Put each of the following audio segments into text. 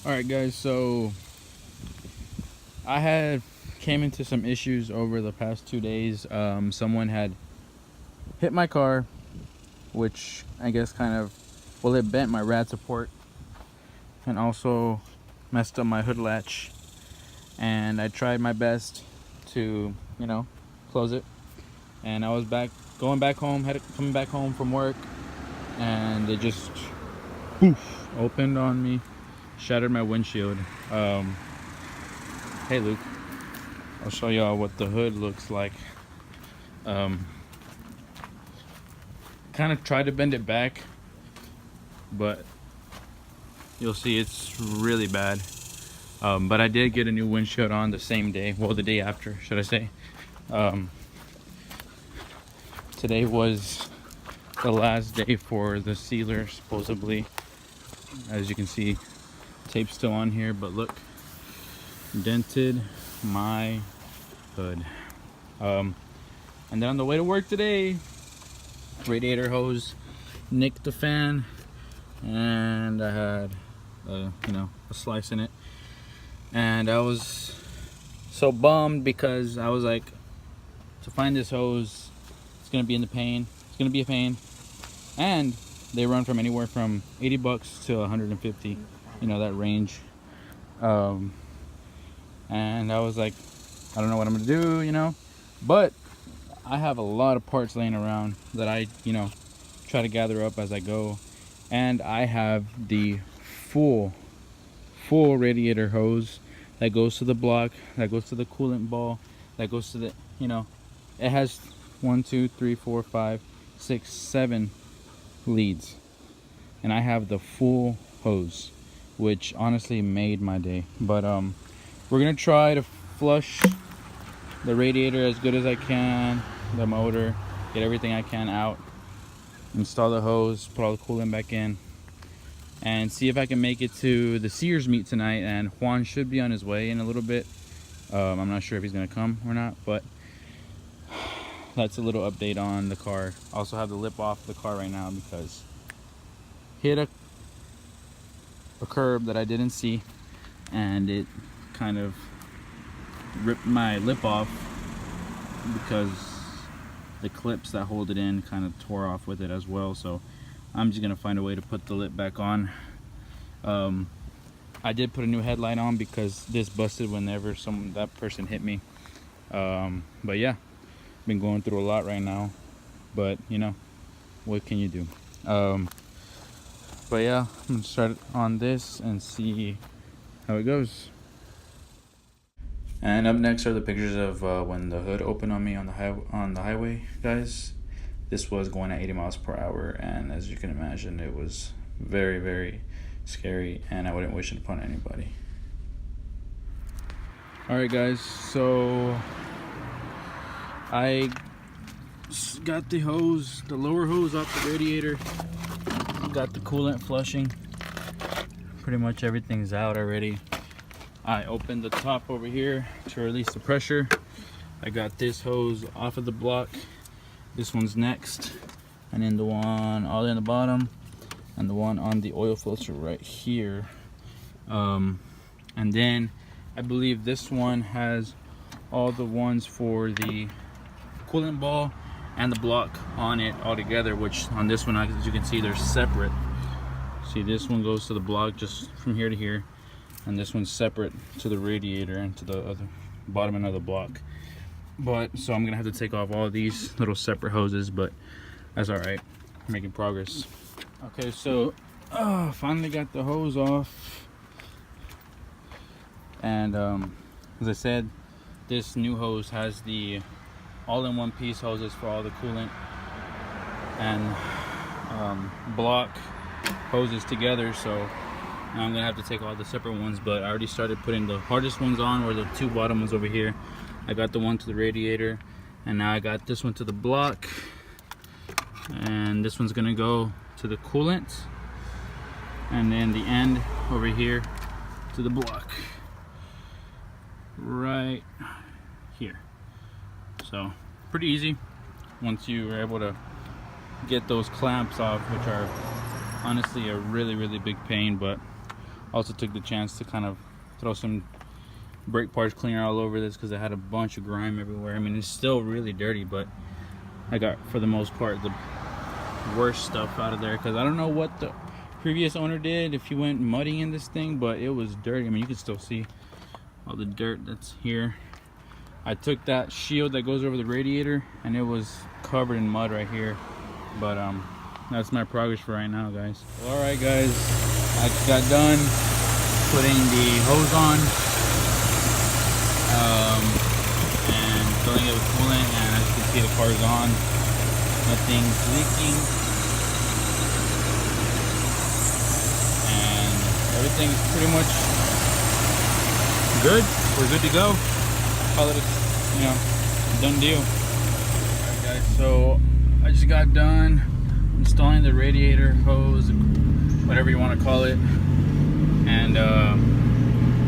Alright guys, so I came into some issues over the past 2 days. Someone had hit my car, which I guess it bent my rad support and also messed up my hood latch. And I tried my best to, close it. And I was coming back home from work, and it just poof, opened on me, shattered my windshield. Hey Luke, I'll show y'all what the hood looks like. Kind of tried to bend it back, but you'll see it's really bad. But I did get a new windshield on the same day, well, the day after, should I say. Today was the last day for the sealer, supposedly. As you can see, tape's still on here, but look, dented my hood. And then on the way to work today, radiator hose nicked the fan, and I had a slice in it. And I was so bummed because I was like, to find this hose, it's gonna be a pain, and they run from anywhere from 80 bucks to 150, that range. And I was like, I don't know what I'm gonna do, but I have a lot of parts laying around that I try to gather up as I go, and I have the full radiator hose that goes to the block, that goes to the coolant ball, that goes to the, it has 1, 2, 3, 4, 5, 6, 7 leads, and I have the full hose, which honestly made my day. But we're gonna try to flush the radiator as good as I can, the motor, get everything I can out, install the hose, put all the coolant back in, and see if I can make it to the Sears meet tonight. And Juan should be on his way in a little bit. I'm not sure if he's gonna come or not, but that's a little update on the car. Also have the lip off the car right now because hit a curb that I didn't see, and it kind of ripped my lip off because the clips that hold it in kind of tore off with it as well. So I'm just gonna find a way to put the lip back on. I did put a new headlight on because this busted whenever that person hit me. But yeah, been going through a lot right now, but what can you do? But yeah, I'm gonna start on this and see how it goes. And up next are the pictures of when the hood opened on me on the highway, guys. This was going at 80 miles per hour, and as you can imagine, it was very, very scary, and I wouldn't wish it upon anybody. Alright guys, so I got the lower hose off the radiator, got the coolant flushing, pretty much everything's out already. I opened the top over here to release the pressure. I got this hose off of the block. This one's next, and then the one all in the bottom, and the one on the oil filter right here. And then I believe this one has all the ones for the coolant ball and the block on it all together, which on this one, as you can see, they're separate. See, this one goes to the block just from here to here, and this one's separate to the radiator and to the other bottom end of the block. But so I'm gonna have to take off all of these little separate hoses, but that's all right, making progress. Okay, so finally got the hose off, and as I said, this new hose has the all-in-one piece hoses for all the coolant and block hoses together. So now I'm gonna have to take all the separate ones, but I already started putting the hardest ones on, or the two bottom ones over here. I got the one to the radiator, and now I got this one to the block, and this one's gonna go to the coolant, and then the end over here to the block right here. So pretty easy once you are able to get those clamps off, which are honestly a really big pain, but Also took the chance to kind of throw some brake parts cleaner all over this because it had a bunch of grime everywhere. I mean, it's still really dirty, but I got, for the most part, the worst stuff out of there, because I don't know what the previous owner did, if he went mudding in this thing, but it was dirty. I mean, you can still see all the dirt that's here. I took that shield that goes over the radiator and it was covered in mud right here, but that's my progress for right now, guys. All right, guys, I just got done putting the hose on and filling it with coolant, and as you can see, the car's on. Nothing's leaking, and everything's pretty much good. We're good to go. Call it a, you know, done deal. Alright, guys, so I just got done installing the radiator hose, whatever you want to call it, and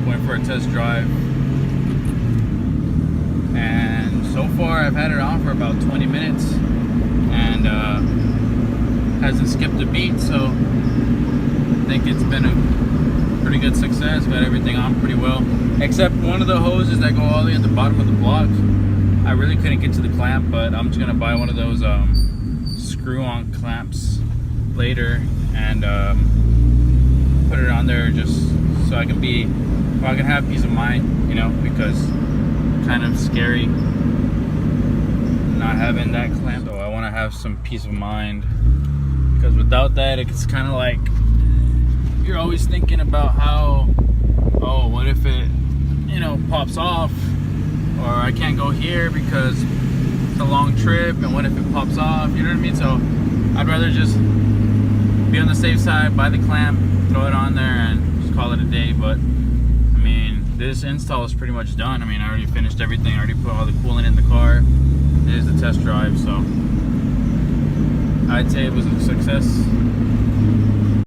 went for a test drive. And so far I've had it on for about 20 minutes and hasn't skipped a beat, so I think it's been a pretty good success. Got everything on pretty well, except one of the hoses that go all the way at the bottom of the block. I really couldn't get to the clamp, but I'm just gonna buy one of those screw-on clamps later and put it on there just so I can have peace of mind, you know, because it's kind of scary not having that clamp. So I want to have some peace of mind, because without that, it's kind of like you're always thinking about how, oh, what if it, you know, pops off, or I can't go here because it's a long trip, and what if it pops off, you know what I mean? So I'd rather just be on the safe side, buy the clamp, throw it on there, and just call it a day. But I mean, this install is pretty much done. I mean, I already finished everything. I already put all the coolant in the car. This is the test drive, so I'd say it was a success.